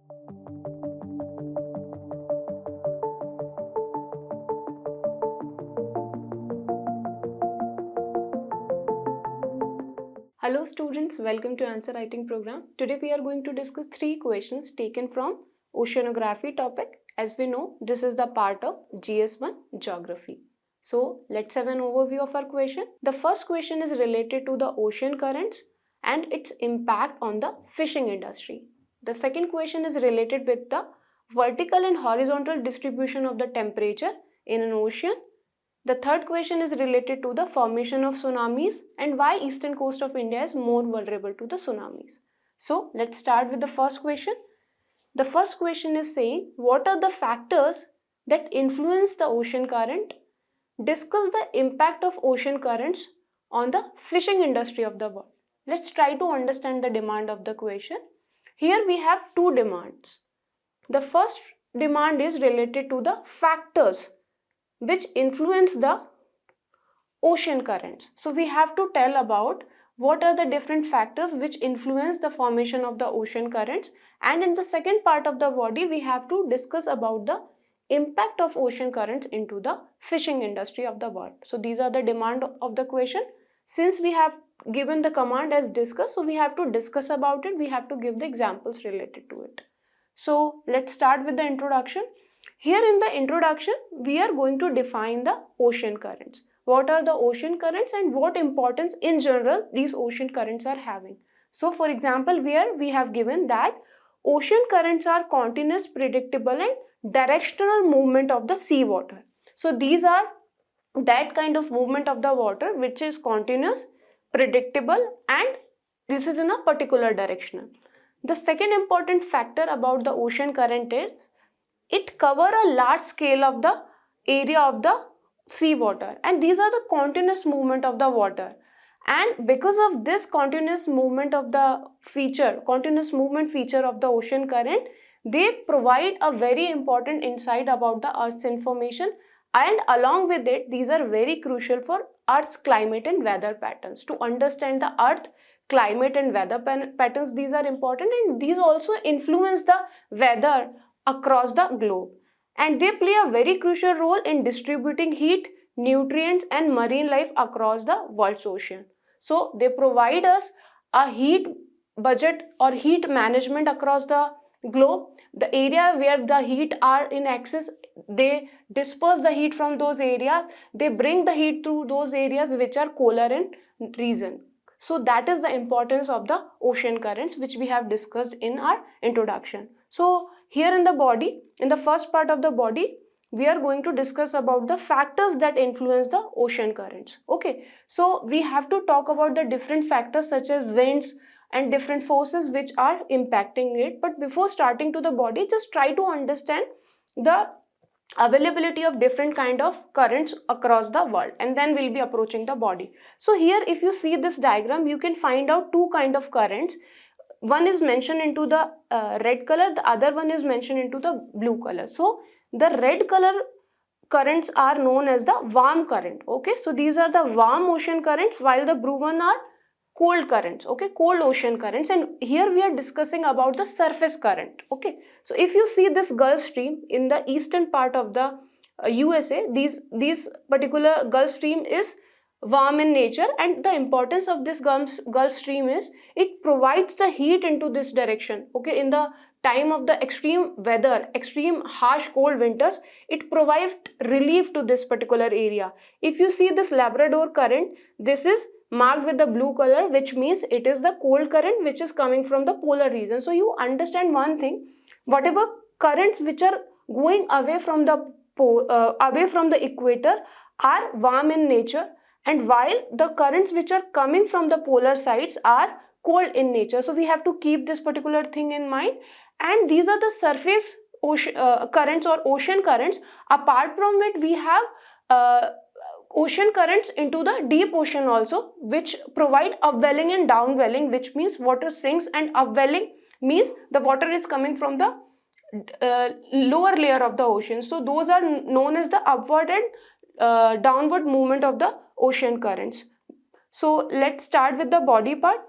Hello students, welcome to Answer Writing program. Today we are going to discuss 3 questions taken from Oceanography topic. As we know, this is the part of GS1 Geography. So let's have an overview of our question. The first question is related to the ocean currents and its impact on the fishing industry. The second question is related with the vertical and horizontal distribution of the temperature in an ocean. The third question is related to the formation of tsunamis and why eastern coast of India is more vulnerable to the tsunamis. So let's start with the first question. The first question is saying, what are the factors that influence the ocean current? Discuss the impact of ocean currents on the fishing industry of the world. Let's try to understand the demand of the question. Here we have two demands. The first demand is related to the factors which influence the ocean currents. So we have to tell about what are the different factors which influence the formation of the ocean currents, and in the second part of the body we have to discuss about the impact of ocean currents into the fishing industry of the world. So these are the demand of the question. Since we have given the command as discuss, so we have to discuss about it, we have to give the examples related to it. So let's start with the introduction. Here in the introduction, we are going to define the ocean currents. What are the ocean currents and what importance in general these ocean currents are having. So for example, here we have given that ocean currents are continuous, predictable and directional movement of the sea water. So these are that kind of movement of the water which is continuous, predictable and this is in a particular direction. The second important factor about the ocean current is it covers a large scale of the area of the sea water, and these are the continuous movement of the water, and because of this continuous movement of the continuous movement feature of the ocean current, they provide a very important insight about the Earth's information, and along with it these are very crucial for Earth's climate and weather patterns. To understand the Earth climate and weather patterns, these are important, and these also influence the weather across the globe, and they play a very crucial role in distributing heat, nutrients and marine life across the world's ocean. So they provide us a heat budget or heat management across the globe. The area where the heat are in excess, they disperse the heat from those areas, they bring the heat to those areas which are cooler in region. So that is the importance of the ocean currents which we have discussed in our introduction. So here in the body, in the first part of the body, we are going to discuss about the factors that influence the ocean currents. Okay, so we have to talk about the different factors such as winds and different forces which are impacting it. But before starting to the body, just try to understand the availability of different kind of currents across the world, and then we'll be approaching the body. So here if you see this diagram, you can find out two kind of currents. One is mentioned into the red color, the other one is mentioned into the blue color. So the red color currents are known as the warm current. Okay, so these are the warm ocean currents, while the blue one are cold currents. Okay, cold ocean currents, and here we are discussing about the surface current. Okay, so if you see this Gulf Stream in the eastern part of the USA, these particular Gulf Stream is warm in nature, and the importance of this Gulf Stream is it provides the heat into this direction. Okay, in the time of the extreme weather, extreme harsh cold winters, it provides relief to this particular area. If you see this Labrador current, this is marked with the blue color, which means it is the cold current which is coming from the polar region. So you understand one thing, whatever currents which are going away from the equator are warm in nature, and while the currents which are coming from the polar sides are cold in nature. So we have to keep this particular thing in mind, and these are the surface currents or ocean currents. Apart from it, we have ocean currents into the deep ocean also, which provide upwelling and downwelling, which means water sinks, and upwelling means the water is coming from the lower layer of the ocean. So those are known as the upward and downward movement of the ocean currents. So let's start with the body part.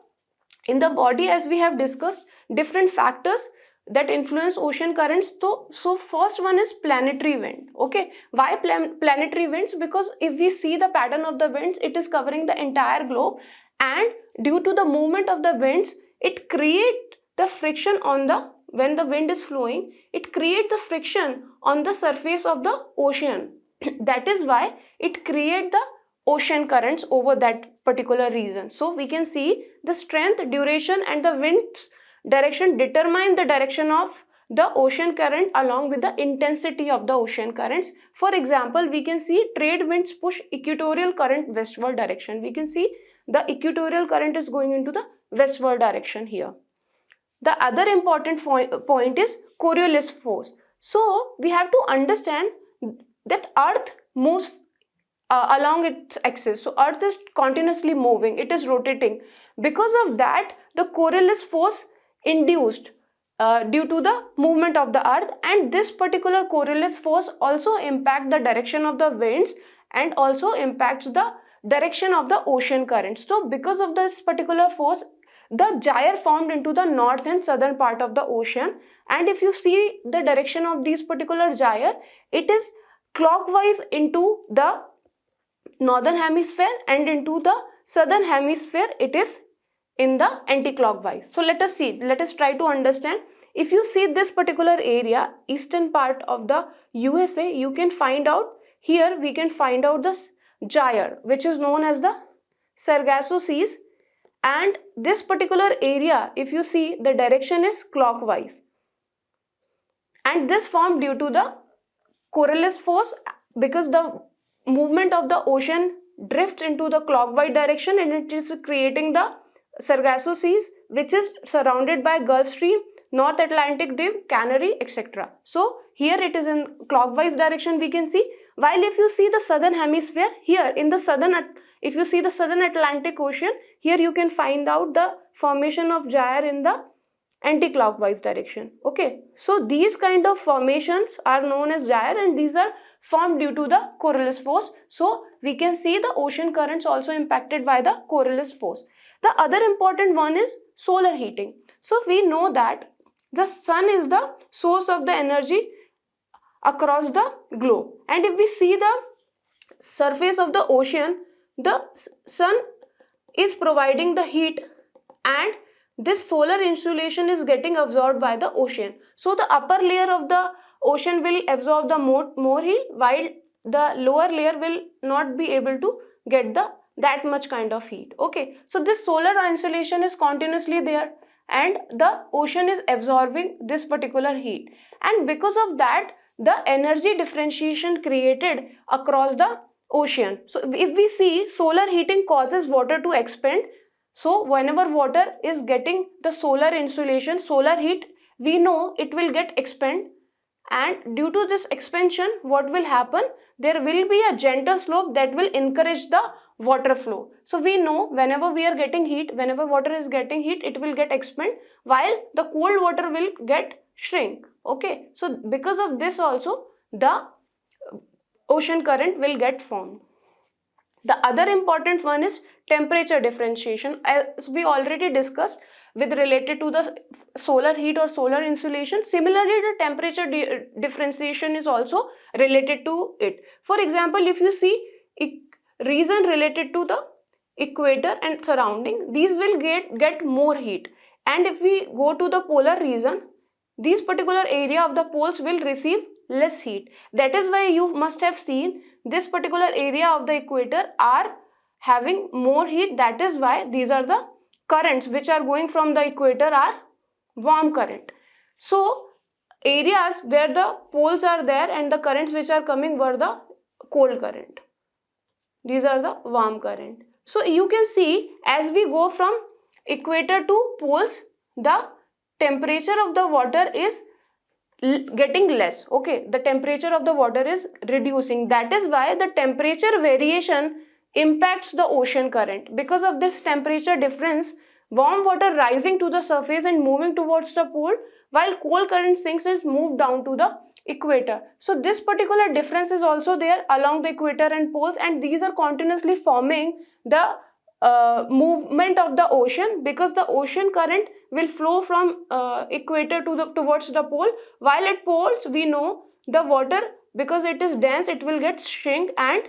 In the body, as we have discussed, different factors that influence ocean currents. So first one is planetary wind. Okay, why planetary winds? Because if we see the pattern of the winds, it is covering the entire globe, and due to the movement of the winds, it creates the friction on the, when the wind is flowing, it creates the friction on the surface of the ocean. That is why it creates the ocean currents over that particular region. So we can see the strength, duration, and the wind's direction determine the direction of the ocean current along with the intensity of the ocean currents. For example, we can see trade winds push equatorial current westward direction. We can see the equatorial current is going into the westward direction here. The other important point is Coriolis force. So we have to understand that Earth moves along its axis. So Earth is continuously moving, it is rotating. Because of that, the Coriolis force induced due to the movement of the Earth, and this particular Coriolis force also impacts the direction of the winds and also impacts the direction of the ocean currents. So because of this particular force, the gyre formed into the north and southern part of the ocean, and if you see the direction of these particular gyre, it is clockwise into the northern hemisphere, and into the southern hemisphere it is in the anti-clockwise. So let us try to understand. If you see this particular area, eastern part of the USA, you can find out, here we can find out this gyre which is known as the Sargasso Seas, and this particular area, if you see, the direction is clockwise, and this formed due to the Coriolis force, because the movement of the ocean drifts into the clockwise direction, and it is creating the Sargasso Seas, which is surrounded by Gulf Stream, North Atlantic Drift, Canary, etc. So here it is in clockwise direction, we can see. While if you see the southern hemisphere, here in the if you see the southern Atlantic Ocean, here you can find out the formation of gyre in the anti-clockwise direction. Okay, so these kind of formations are known as gyre, and these are formed due to the Coriolis force. So we can see the ocean currents also impacted by the Coriolis force. The other important one is solar heating. So we know that the sun is the source of the energy across the globe, and if we see the surface of the ocean, the sun is providing the heat, and this solar insulation is getting absorbed by the ocean. So the upper layer of the ocean will absorb the more heat, while the lower layer will not be able to get that much kind of heat. Okay, so this solar insulation is continuously there, and the ocean is absorbing this particular heat, and because of that, the energy differentiation created across the ocean. So if we see, solar heating causes water to expand. So whenever water is getting the solar insulation, solar heat, we know it will get expand, and due to this expansion, what will happen? There will be a gentle slope that will encourage the water flow. So we know whenever we are getting heat, whenever water is getting heat, it will get expand, while the cold water will get shrink. Okay, so because of this also, the ocean current will get formed. The other important one is temperature differentiation, as we already discussed with related to the solar heat or solar insulation. Similarly, the temperature differentiation is also related to it. For example, if you see region related to the equator and surrounding, these will get more heat, and if we go to the polar region, these particular area of the poles will receive less heat. That is why you must have seen this particular area of the equator are having more heat. That is why these are the currents which are going from the equator are warm current. So areas where the poles are there and the currents which are coming were the cold current. These are the warm current. So you can see, as we go from equator to poles, the temperature of the water is getting less. Okay, the temperature of the water is reducing. That is why the temperature variation impacts the ocean current. Because of this temperature difference, warm water rising to the surface and moving towards the pole, while cold current sinks and move down to the equator. So this particular difference is also there along the equator and poles, and these are continuously forming the movement of the ocean, because the ocean current will flow from equator towards the pole, while at poles we know the water, because it is dense, it will get shrink, and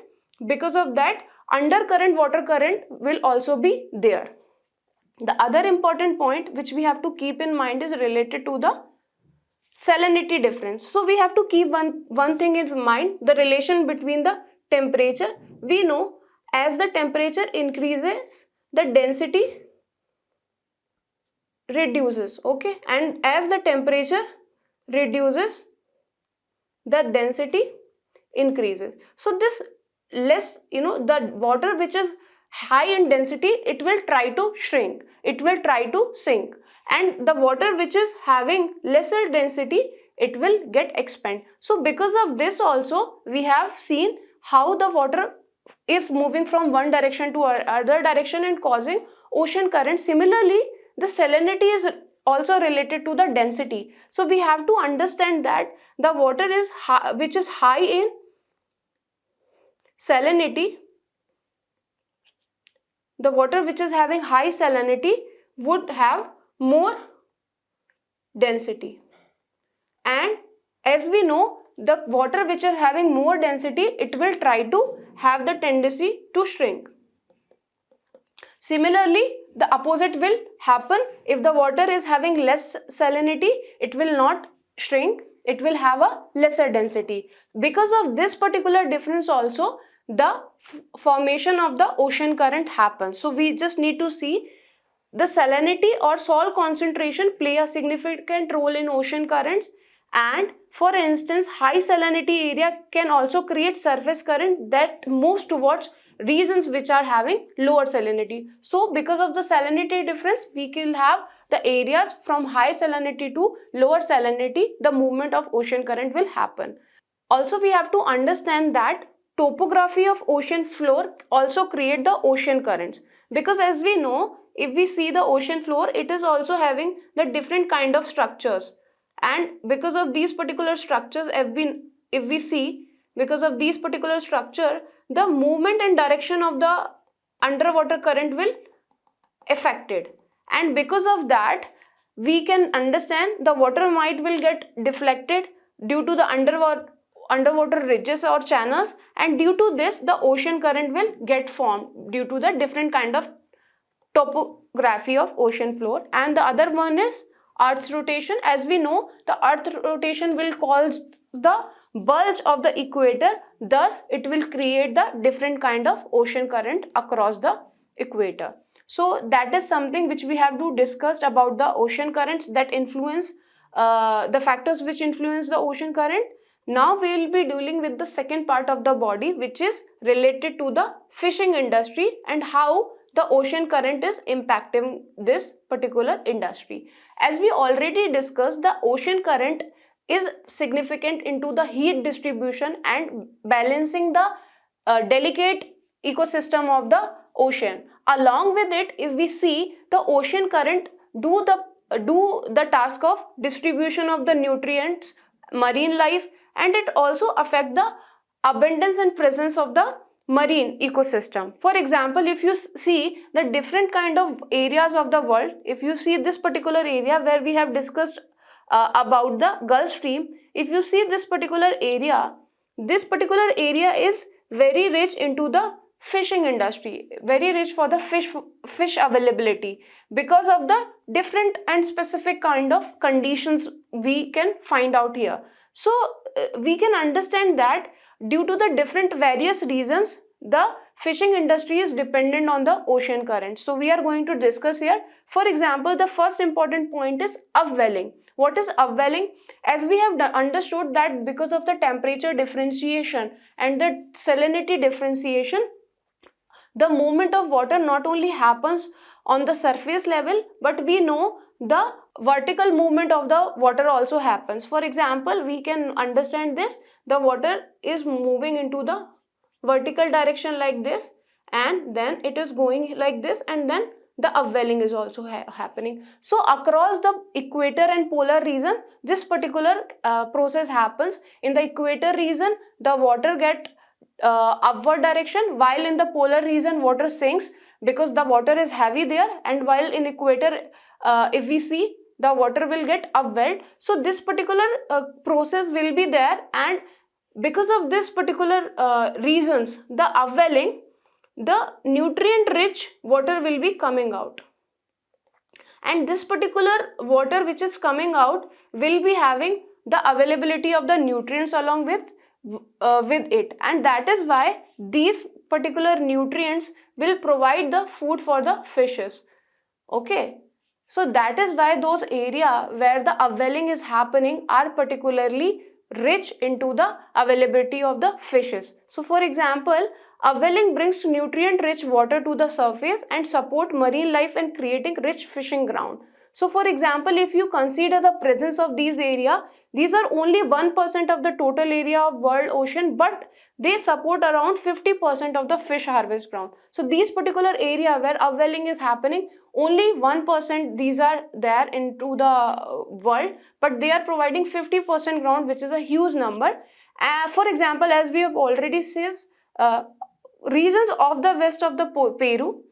because of that undercurrent water current will also be there. The other important point which we have to keep in mind is related to the salinity difference. So we have to keep one thing in mind, the relation between the temperature. We know as the temperature increases, the density reduces, okay, and as the temperature reduces, the density increases. So this less, the water which is high in density, it will try to shrink, it will try to sink, and the water which is having lesser density, it will get expand. So because of this also we have seen how the water is moving from one direction to other direction and causing ocean current. Similarly, the salinity is also related to the density. So we have to understand that the water is which is high in salinity, the water which is having high salinity would have more density, and as we know, the water which is having more density, it will try to have the tendency to shrink. Similarly, the opposite will happen. If the water is having less salinity, it will not shrink, it will have a lesser density. Because of this particular difference also, the formation of the ocean current happens. So we just need to see the salinity or salt concentration play a significant role in ocean currents, and for instance, high salinity area can also create surface current that moves towards regions which are having lower salinity. So because of the salinity difference, we can have the areas from high salinity to lower salinity, the movement of ocean current will happen. Also, we have to understand that topography of ocean floor also create the ocean currents, because as we know, if we see the ocean floor, it is also having the different kind of structures, and because of these particular structures, if we see, because of these particular structure, the movement and direction of the underwater current will affected, and because of that we can understand the water might will get deflected due to the underwater ridges or channels, and due to this the ocean current will get formed due to the different kind of topography of ocean floor. And the other one is Earth's rotation. As we know, the Earth rotation will cause the bulge of the equator, thus it will create the different kind of ocean current across the equator. So that is something which we have to discuss about the ocean currents that influence the factors which influence the ocean current. Now we will be dealing with the second part of the body, which is related to the fishing industry and how the ocean current is impacting this particular industry. As we already discussed, the ocean current is significant into the heat distribution and balancing the delicate ecosystem of the ocean. Along with it, if we see, the ocean current do the task of distribution of the nutrients, marine life, and it also affect the abundance and presence of the marine ecosystem. For example, if you see the different kind of areas of the world, if you see this particular area where we have discussed about the Gulf Stream, if you see this particular area is very rich into the fishing industry, very rich for the fish availability, because of the different and specific kind of conditions we can find out here. So we can understand that due to the different various reasons, the fishing industry is dependent on the ocean current. So we are going to discuss here. For example, the first important point is upwelling. What is upwelling? As we have understood that because of the temperature differentiation and the salinity differentiation, the movement of water not only happens on the surface level, but we know the vertical movement of the water also happens. For example, we can understand this, the water is moving into the vertical direction like this, and then it is going like this, and then the upwelling is also happening. So across the equator and polar region, this particular process happens. In the equator region, the water get upward direction, while in the polar region water sinks because the water is heavy there, and while in equator if we see the water will get upwelled. So this particular process will be there, and because of this particular reasons, the upwelling, the nutrient rich water will be coming out, and this particular water which is coming out will be having the availability of the nutrients along with it, and that is why these particular nutrients will provide the food for the fishes. Okay, so that is why those area where the upwelling is happening are particularly rich into the availability of the fishes. So for example, upwelling brings nutrient rich water to the surface and support marine life and creating rich fishing ground. So for example, if you consider the presence of these area, these are only 1% of the total area of world ocean, but they support around 50% of the fish harvest ground. So these particular area where upwelling is happening, only 1% these are there into the world, but they are providing 50% ground, which is a huge number. For example, as we have already says, regions of the west of the Peru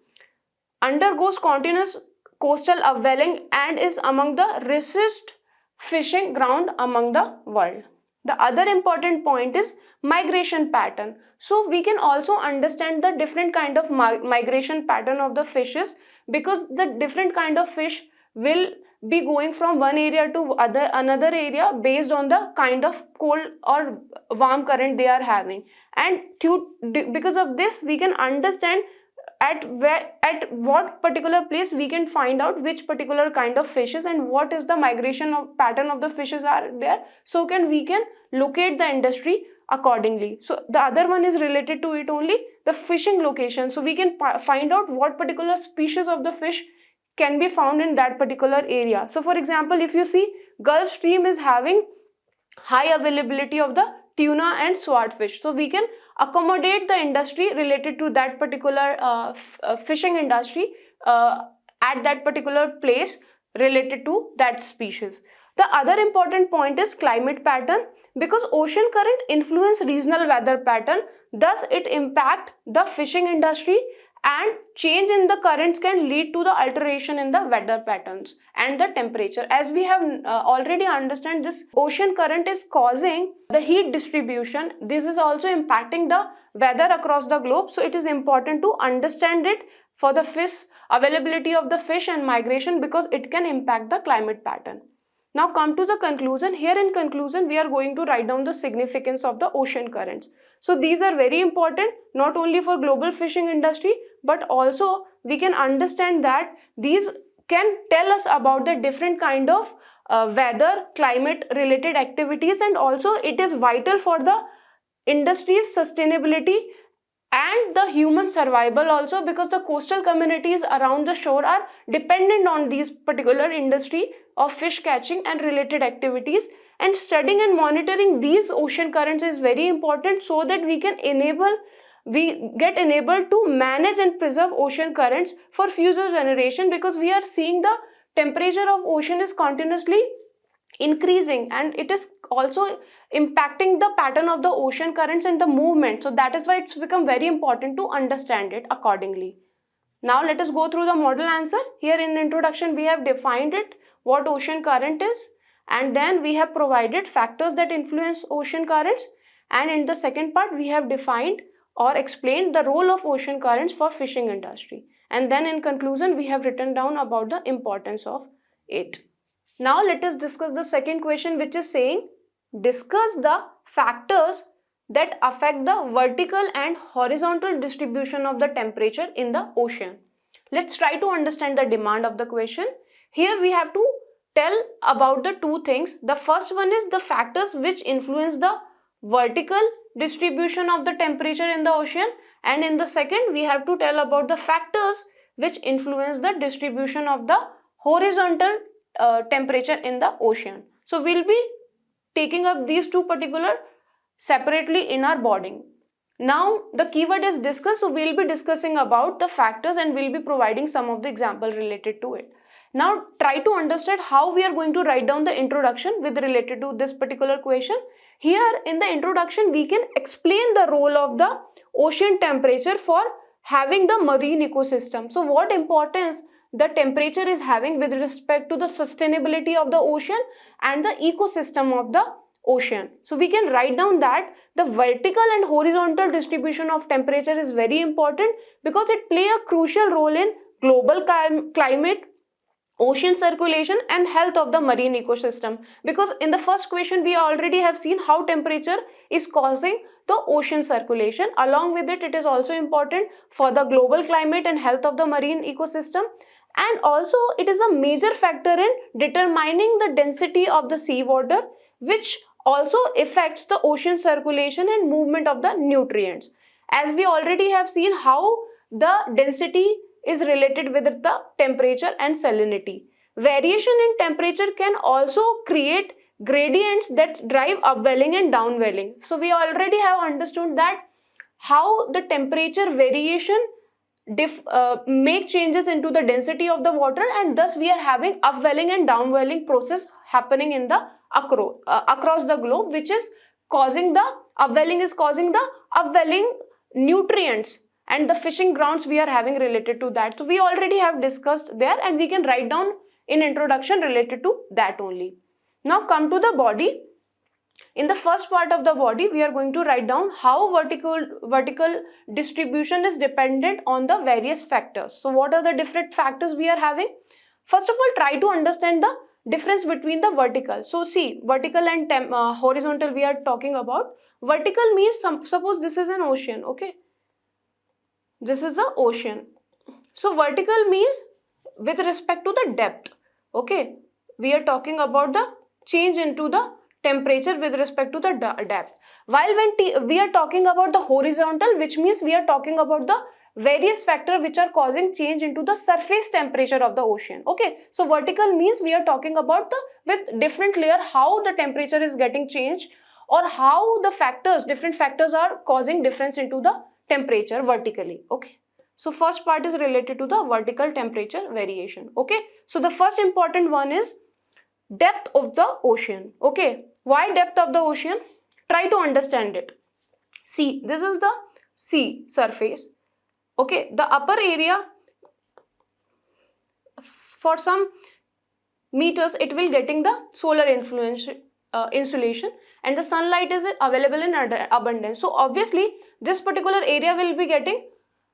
undergoes continuous coastal upwelling and is among the richest fishing ground among the world. The other important point is migration pattern. So we can also understand the different kind of migration pattern of the fishes, because the different kind of fish will be going from one area to another area based on the kind of cold or warm current they are having, and because of this we can understand at what particular place we can find out which particular kind of fishes and what is the migration pattern of the fishes are there, so we can locate the industry accordingly. So the other one is related to it only, the fishing location. So we can find out what particular species of the fish can be found in that particular area. So for example, if you see, Gulf Stream is having high availability of the tuna and swordfish, so we can accommodate the industry related to that particular fishing industry at that particular place related to that species. The other important point is climate pattern, because ocean current influence regional weather pattern, thus it impact the fishing industry, and change in the currents can lead to the alteration in the weather patterns and the temperature. As we have already understand, this ocean current is causing the heat distribution. This is also impacting the weather across the globe. So it is important to understand it for the fish availability of the fish and migration, because it can impact the climate pattern. Now come to the conclusion. Here in conclusion, we are going to write down the significance of the ocean currents. So these are very important not only for global fishing industry, but also we can understand that these can tell us about the different kind of weather, climate related activities, and also it is vital for the industry's sustainability and the human survival also, because the coastal communities around the shore are dependent on these particular industry of fish catching and related activities, and studying and monitoring these ocean currents is very important, so that we get enabled to manage and preserve ocean currents for future generation, because we are seeing the temperature of ocean is continuously increasing, and it is also impacting the pattern of the ocean currents and the movement. So that is why it's become very important to understand it accordingly. Now let us go through the model answer. Here in introduction we have defined it, what ocean current is, and then we have provided factors that influence ocean currents, and in the second part we have defined or explained the role of ocean currents for fishing industry, and then in conclusion we have written down about the importance of it. Now let us discuss the second question, which is saying, discuss the factors that affect the vertical and horizontal distribution of the temperature in the ocean. Let's try to understand the demand of the question. Here we have to tell about the two things. The first one is the factors which influence the vertical distribution of the temperature in the ocean, and in the second we have to tell about the factors which influence the distribution of the horizontal temperature in the ocean. So we'll be taking up these two particular separately in our body. Now the keyword is discuss, so we'll be discussing about the factors and we'll be providing some of the example related to it. Now try to understand how we are going to write down the introduction with related to this particular question. Here in the introduction we can explain the role of the ocean temperature for having the marine ecosystem. So what importance the temperature is having with respect to the sustainability of the ocean and the ecosystem of the ocean. So we can write down that the vertical and horizontal distribution of temperature is very important because it play a crucial role in global climate, ocean circulation and health of the marine ecosystem. Because in the first question we already have seen how temperature is causing the ocean circulation. Along with it, it is also important for the global climate and health of the marine ecosystem, and also it is a major factor in determining the density of the seawater, which also affects the ocean circulation and movement of the nutrients. As we already have seen how the density is related with the temperature and salinity. Variation in temperature can also create gradients that drive upwelling and downwelling. So we already have understood that how the temperature variation make changes into the density of the water, and thus we are having upwelling and downwelling process happening in the across the globe, which is causing the upwelling nutrients and the fishing grounds we are having related to that. So we already have discussed there, and we can write down in introduction related to that only. Now come to the body. In the first part of the body, we are going to write down how vertical distribution is dependent on the various factors. So what are the different factors we are having? First of all, try to understand the difference between the vertical. So see, vertical and horizontal we are talking about. Vertical means, suppose this is an ocean, okay? This is the ocean. So vertical means with respect to the depth, okay? We are talking about the change into the temperature with respect to the depth. While when we are talking about the horizontal, which means we are talking about the various factors which are causing change into the surface temperature of the ocean, okay? So vertical means we are talking about the with different layer how the temperature is getting changed, or how the different factors are causing difference into the temperature vertically, okay? So first part is related to the vertical temperature variation, okay? So the first important one is depth of the ocean, okay? Why depth of the ocean? Try to understand it. See, this is the sea surface, okay? The upper area, for some meters, it will getting the solar insulation, and the sunlight is available in abundance. So obviously this particular area will be getting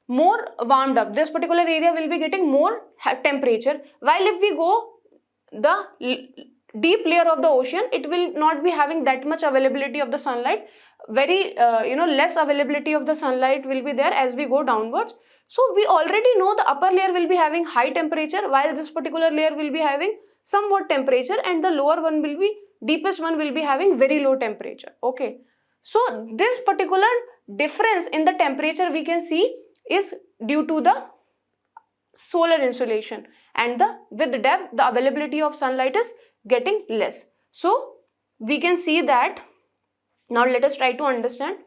more warmed up. This particular area will be getting more temperature. While if we go the deep layer of the ocean, it will not be having that much availability of the sunlight. Very less availability of the sunlight will be there as we go downwards. So we already know the upper layer will be having high temperature, while this particular layer will be having somewhat temperature, and the lower one will be, deepest one will be having very low temperature, okay? So this particular difference in the temperature we can see is due to the solar insulation, and with depth the availability of sunlight is getting less. So we can see that, now let us try to understand.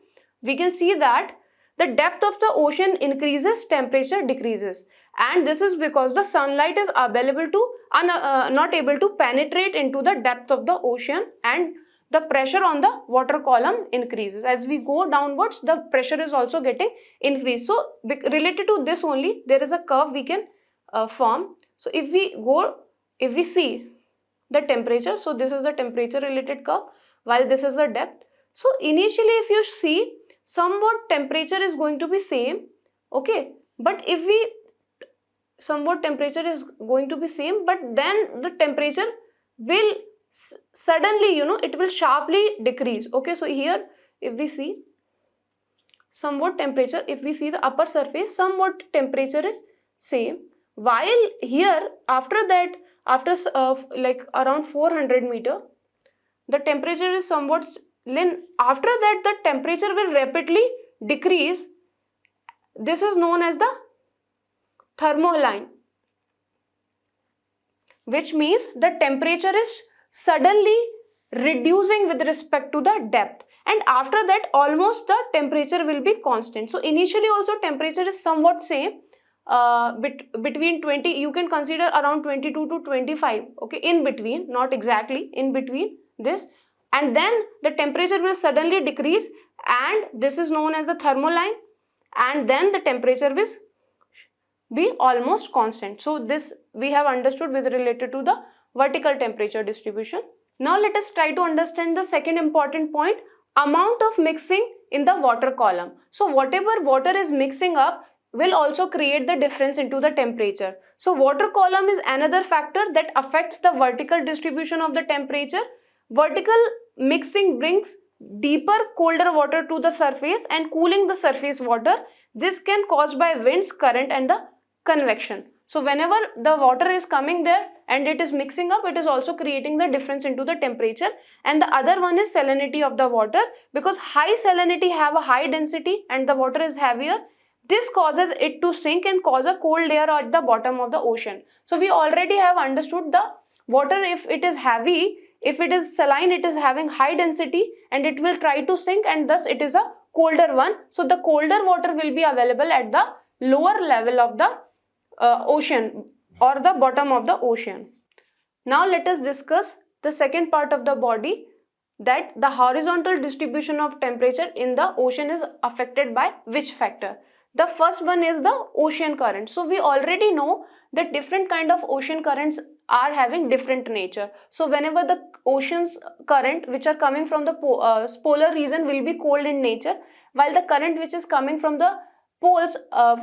We can see that the depth of the ocean increases, temperature decreases, and this is because the sunlight is available to not able to penetrate into the depth of the ocean, and the pressure on the water column increases. As we go downwards, the pressure is also getting increased. So related to this only, there is a curve we can form. So if we see the temperature, so this is the temperature related curve, while this is the depth. So initially if you see, somewhat temperature is going to be same, okay? But if we somewhat temperature is going to be same, but then the temperature will suddenly, it will sharply decrease, okay? So here if we see somewhat temperature, if we see the upper surface, somewhat temperature is same, while here after that, after like around 400 meter, the temperature is somewhat after that the temperature will rapidly decrease. This is known as the thermohaline, which means the temperature is suddenly reducing with respect to the depth, and after that almost the temperature will be constant. So initially also temperature is somewhat same, between 20, you can consider around 22 to 25, okay, in between, not exactly in between this, and then the temperature will suddenly decrease, and this is known as the thermoline, and then the temperature will be almost constant. So this we have understood with related to the vertical temperature distribution. Now let us try to understand the second important point, amount of mixing in the water column. So whatever water is mixing up will also create the difference into the temperature. So water column is another factor that affects the vertical distribution of the temperature. Vertical mixing brings deeper colder water to the surface and cooling the surface water. This can caused by winds, current and the convection. So whenever the water is coming there and it is mixing up, it is also creating the difference into the temperature. And the other one is salinity of the water, because high salinity have a high density and the water is heavier. This causes it to sink and cause a cold layer at the bottom of the ocean. So we already have understood the water, if it is heavy, if it is saline, it is having high density and it will try to sink, and thus it is a colder one. So the colder water will be available at the lower level of the ocean or the bottom of the ocean. Now let us discuss the second part of the body, that the horizontal distribution of temperature in the ocean is affected by which factor. The first one is the ocean current. So we already know that different kind of ocean currents are having different nature. So whenever the ocean's current which are coming from the polar region will be cold in nature, while the current which is coming from the poles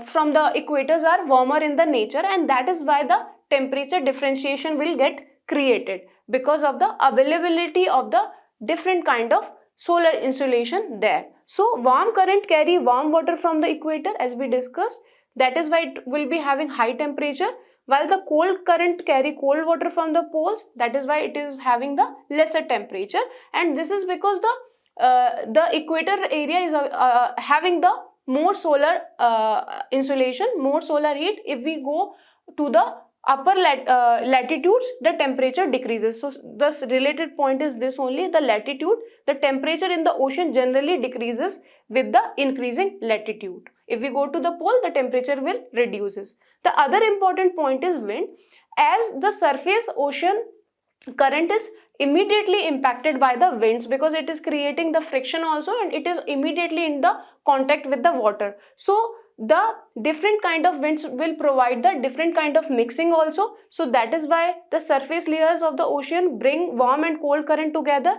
from the equators are warmer in the nature, and that is why the temperature differentiation will get created because of the availability of the different kind of solar insolation there. So warm current carry warm water from the equator, as we discussed, that is why it will be having high temperature, while the cold current carry cold water from the poles, that is why it is having the lesser temperature. And this is because the equator area is having the more solar insolation, more solar heat. If we go to the upper latitudes, the temperature decreases. So the related point is this only, the latitude, the temperature in the ocean generally decreases with the increasing latitude. If we go to the pole, the temperature will reduces. The other important point is wind. As the surface ocean current is immediately impacted by the winds, because it is creating the friction also, and it is immediately in the contact with the water. So the different kind of winds will provide the different kind of mixing also. So that is why the surface layers of the ocean bring warm and cold current together,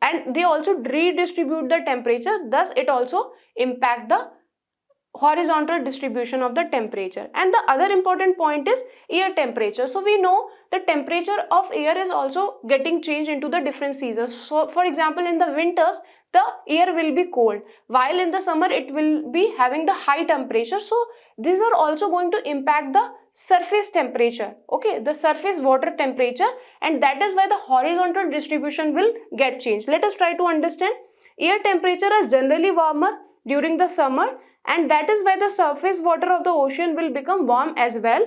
and they also redistribute the temperature. Thus it also impact the horizontal distribution of the temperature. And the other important point is air temperature. So we know the temperature of air is also getting changed into the different seasons. So for example, in the winters the air will be cold, while in the summer it will be having the high temperature. So these are also going to impact the surface temperature, okay, the surface water temperature, and that is why the horizontal distribution will get changed. Let us try to understand. Air temperature is generally warmer during the summer, and that is why the surface water of the ocean will become warm as well.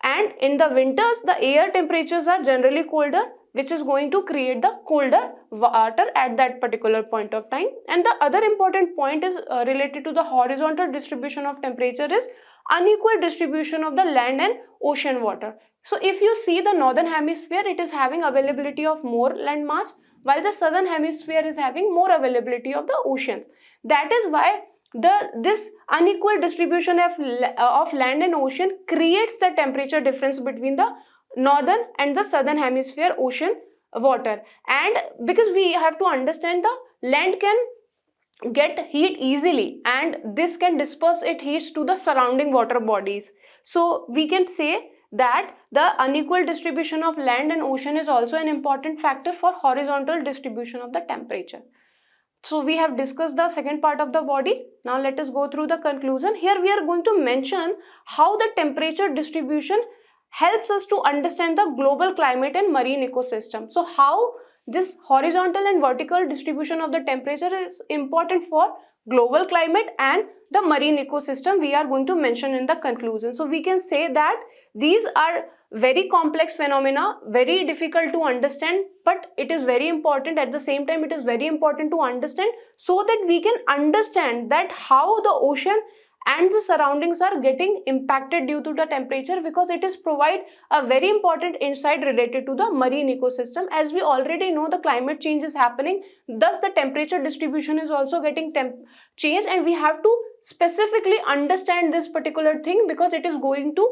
And in the winters the air temperatures are generally colder, which is going to create the colder water at that particular point of time. And the other important point is related to the horizontal distribution of temperature is unequal distribution of the land and ocean water. So if you see the northern hemisphere, it is having availability of more land mass, while the southern hemisphere is having more availability of the oceans. That is why this unequal distribution of land and ocean creates the temperature difference between the northern and the southern hemisphere ocean water. And because we have to understand, the land can get heat easily, and this can disperse its heats to the surrounding water bodies. So we can say that the unequal distribution of land and ocean is also an important factor for horizontal distribution of the temperature. So we have discussed the second part of the body. Now let us go through the conclusion. Here we are going to mention how the temperature distribution helps us to understand the global climate and marine ecosystem. So how this horizontal and vertical distribution of the temperature is important for global climate and the marine ecosystem, we are going to mention in the conclusion. So we can say that these are very complex phenomena, very difficult to understand, but it is very important. At the same time, it is very important to understand so that we can understand that how the ocean and the surroundings are getting impacted due to the temperature, because it is provide a very important insight related to the marine ecosystem. As we already know, the climate change is happening, thus the temperature distribution is also getting changed, and we have to specifically understand this particular thing because it is going to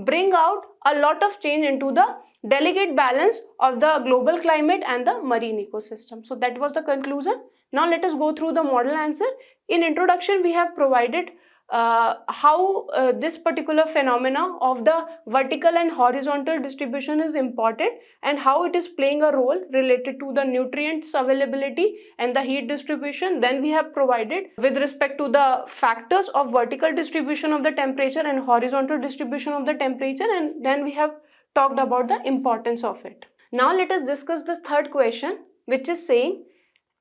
bring out a lot of change into the delicate balance of the global climate and the marine ecosystem. So that was the conclusion. Now let us go through the model answer. In introduction, we have provided how this particular phenomena of the vertical and horizontal distribution is important and how it is playing a role related to the nutrients availability and the heat distribution. Then we have provided with respect to the factors of vertical distribution of the temperature and horizontal distribution of the temperature, and then we have talked about the importance of it. Now let us discuss the third question, which is saying,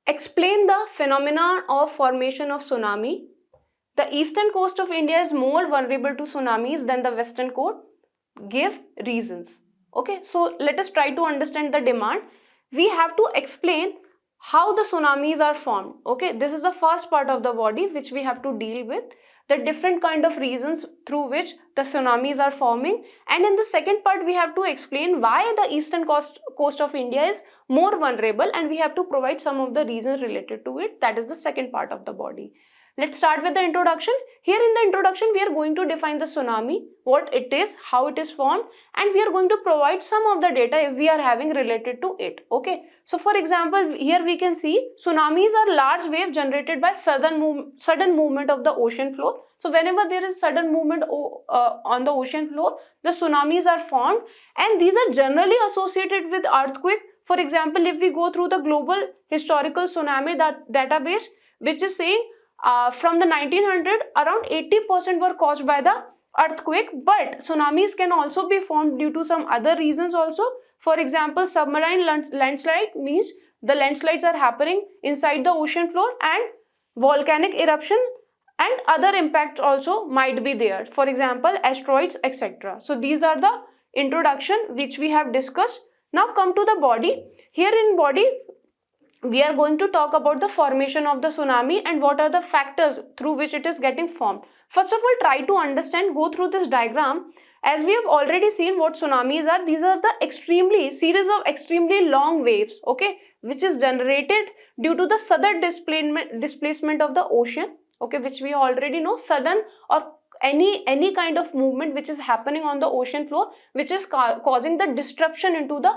explain the phenomenon of formation of tsunami. The eastern coast of India is more vulnerable to tsunamis than the western coast. Give reasons. Okay, so let us try to understand the demand. We have to explain how the tsunamis are formed. Okay, this is the first part of the body which we have to deal with. The different kind of reasons through which the tsunamis are forming, and in the second part we have to explain why the eastern coast of India is more vulnerable, and we have to provide some of the reasons related to it. That is the second part of the body. Let's start with the introduction. Here in the introduction, we are going to define the tsunami, what it is, how it is formed, and we are going to provide some of the data if we are having related to it. Okay. So for example, here we can see tsunamis are large waves generated by sudden movement of the ocean floor. So whenever there is sudden movement on the ocean floor, the tsunamis are formed, and these are generally associated with earthquake. For example, if we go through the global historical tsunami database, which is saying from the 1900, around 80% were caused by the earthquake, but tsunamis can also be formed due to some other reasons also. For example, submarine landslide means the landslides are happening inside the ocean floor, and volcanic eruption and other impacts also might be there. For example, asteroids, etc. So these are the introduction which we have discussed. Now come to the body. Here in body, we are going to talk about the formation of the tsunami and what are the factors through which it is getting formed. First of all, try to understand, go through this diagram. As we have already seen what tsunamis are, these are the series of extremely long waves, okay, which is generated due to the sudden displacement of the ocean, okay, which we already know, sudden or any kind of movement which is happening on the ocean floor, which is causing the disruption into the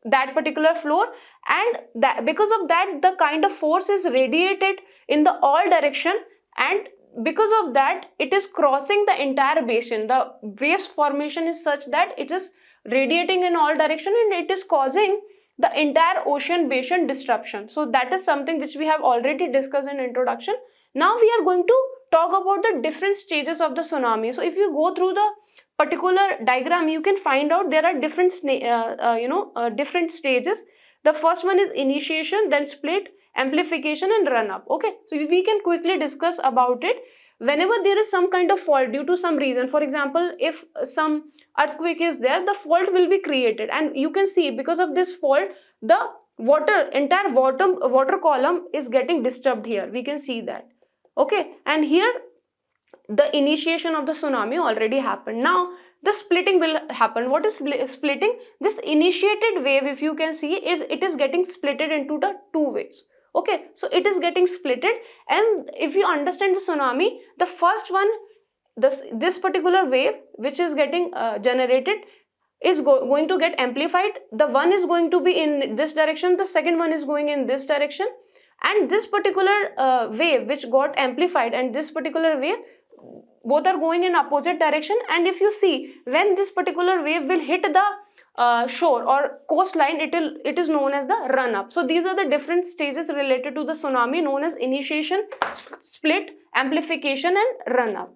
that particular floor, and that because of that the kind of force is radiated in the all direction, and because of that it is crossing the entire basin. The waves formation is such that it is radiating in all direction and it is causing the entire ocean basin disruption. So that is something which we have already discussed in introduction. Now we are going to talk about the different stages of the tsunami. So if you go through the particular diagram, you can find out there are different different stages. The first one is initiation, then split, amplification and run up. Okay, so we can quickly discuss about it. Whenever there is some kind of fault due to some reason, for example, if some earthquake is there, the fault will be created, and you can see because of this fault the entire water column is getting disturbed. Here we can see that. Okay, and here the initiation of the tsunami already happened. Now the splitting will happen. What is splitting? This initiated wave, if you can see, it is getting splitted into the two waves. Okay, so it is getting splitted, and if you understand the tsunami, the first one, this particular wave which is getting generated is going to get amplified. The one is going to be in this direction, the second one is going in this direction, and this particular wave which got amplified and this particular wave, both are going in opposite direction. And if you see, when this particular wave will hit the shore or coastline, it is known as the run up. So these are the different stages related to the tsunami, known as initiation, split, amplification and run up.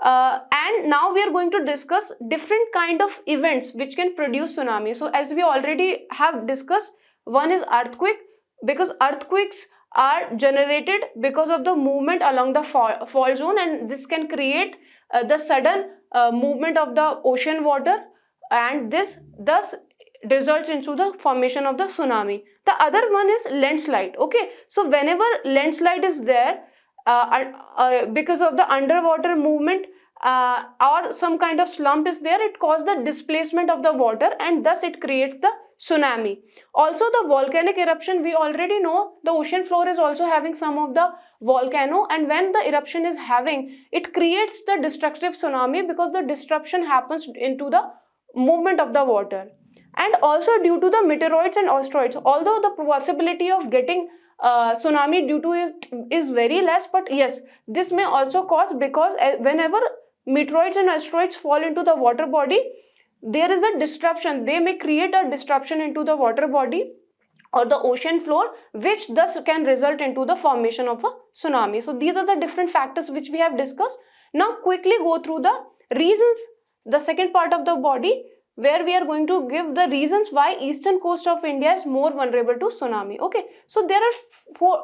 And now we are going to discuss different kind of events which can produce tsunami. So as we already have discussed, one is earthquake, because earthquakes are generated because of the movement along the fault zone, and this can create the sudden movement of the ocean water, and this thus results into the formation of the tsunami. The other one is landslide. Okay, so whenever landslide is there, because of the underwater movement or some kind of slump is there, it causes the displacement of the water, and thus it creates the tsunami. Also the volcanic eruption, we already know the ocean floor is also having some of the volcano, and when the eruption is having, it creates the destructive tsunami because the disruption happens into the movement of the water. And also due to the meteoroids and asteroids, although the possibility of getting tsunami due to it is very less, but yes, this may also cause, because whenever meteoroids and asteroids fall into the water body, there is a disruption. They may create a disruption into the water body or the ocean floor, which thus can result into the formation of a tsunami. So these are the different factors which we have discussed. Now quickly go through the reasons, the second part of the body, where we are going to give the reasons why eastern coast of India is more vulnerable to tsunami. Okay, so there are four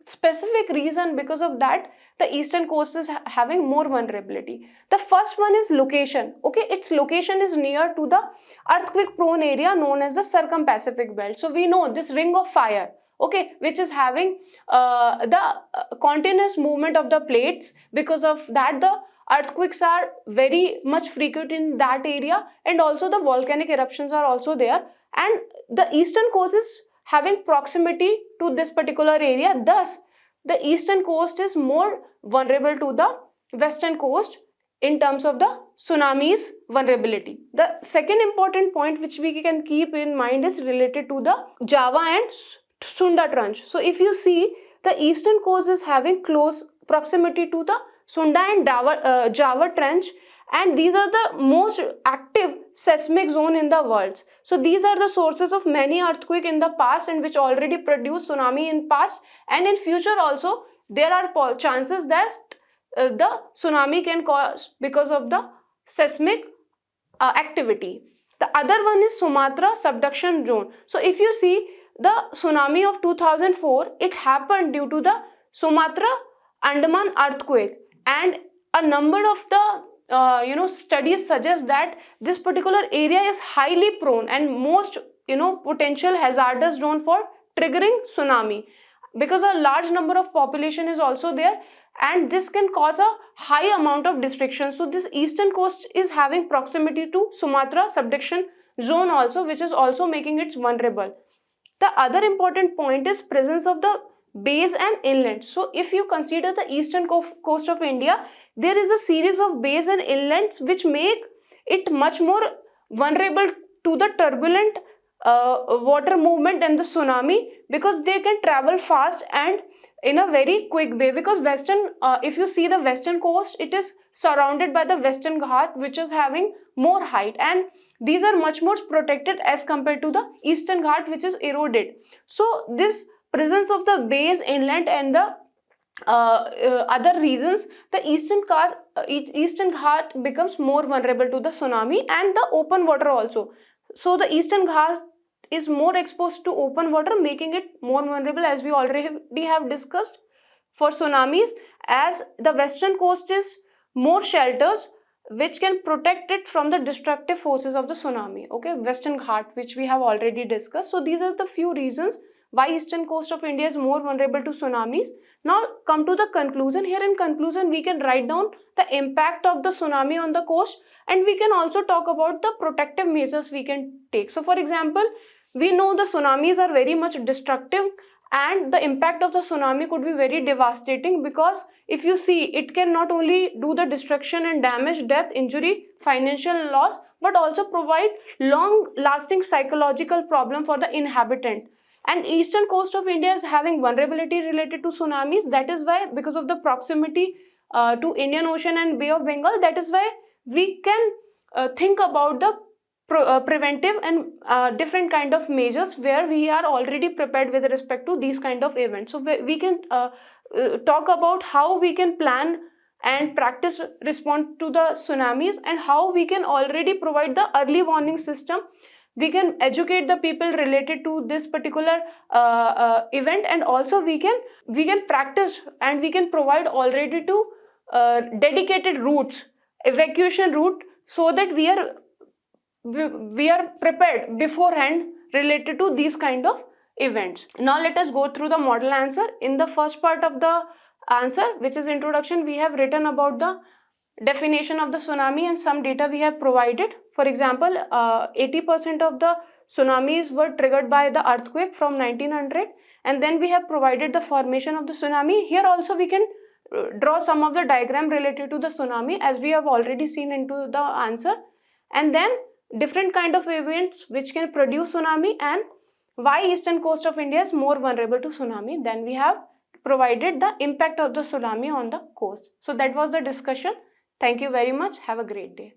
specific reason because of that the eastern coast is having more vulnerability. The first one is location. Okay, its location is near to the earthquake prone area known as the Circum-Pacific Belt. So we know this ring of fire, okay, which is having the continuous movement of the plates. Because of that, the earthquakes are very much frequent in that area, and also the volcanic eruptions are also there, and the eastern coast is having proximity to this particular area. Thus the eastern coast is more vulnerable to the western coast in terms of the tsunamis vulnerability. The second important point which we can keep in mind is related to the Java and Sunda Trench. So if you see, the eastern coast is having close proximity to the Sunda and Java Trench, and these are the most active seismic zone in the world. So these are the sources of many earthquake in the past, and which already produced tsunami in past, and in future also there are chances that the tsunami can cause because of the seismic activity. The other one is Sumatra subduction zone. So if you see, the tsunami of 2004, it happened due to the Sumatra Andaman earthquake, and a number of the studies suggest that this particular area is highly prone and most potential hazardous zone for triggering tsunami, because a large number of population is also there, and this can cause a high amount of destruction. So this eastern coast is having proximity to Sumatra subduction zone also, which is also making it vulnerable. The other important point is presence of the bays and inlets. So if you consider the eastern coast of India, there is a series of bays and inlets which make it much more vulnerable to the turbulent water movement and the tsunami, because they can travel fast and in a very quick way. Because if you see the western coast, it is surrounded by the Western Ghat, which is having more height, and these are much more protected as compared to the Eastern Ghat, which is eroded. So this presence of the bays, inlet, and the other reasons, the Eastern Ghat becomes more vulnerable to the tsunami and the open water also. So the Eastern Ghat is more exposed to open water, making it more vulnerable, as we already have discussed, for tsunamis, as the western coast is more shelters which can protect it from the destructive forces of the tsunami. Okay, Western Ghat, which we have already discussed. So these are the few reasons why eastern coast of India is more vulnerable to tsunamis. Now come to the conclusion. Here in conclusion, we can write down the impact of the tsunami on the coast, and we can also talk about the protective measures we can take. So for example, we know the tsunamis are very much destructive, and the impact of the tsunami could be very devastating, because if you see, it can not only do the destruction and damage, death, injury, financial loss, but also provide long lasting psychological problem for the inhabitant. And eastern coast of India is having vulnerability related to tsunamis. That is why, because of the proximity to Indian Ocean and Bay of Bengal, that is why we can think about the preventive and different kind of measures where we are already prepared with respect to these kind of events. So we can talk about how we can plan and practice response to the tsunamis, and how we can already provide the early warning system. We can educate the people related to this particular event, and also we can practice and we can provide already to dedicated routes, evacuation route, so that we are prepared beforehand related to these kind of events. Now let us go through the model answer. In the first part of the answer, which is introduction, we have written about the definition of the tsunami and some data we have provided. For example, 80% of the tsunamis were triggered by the earthquake from 1900, and then we have provided the formation of the tsunami. Here also we can draw some of the diagram related to the tsunami, as we have already seen into the answer, and then different kind of events which can produce tsunami and why eastern coast of India is more vulnerable to tsunami. Then we have provided the impact of the tsunami on the coast. So that was the discussion. Thank you very much. Have a great day.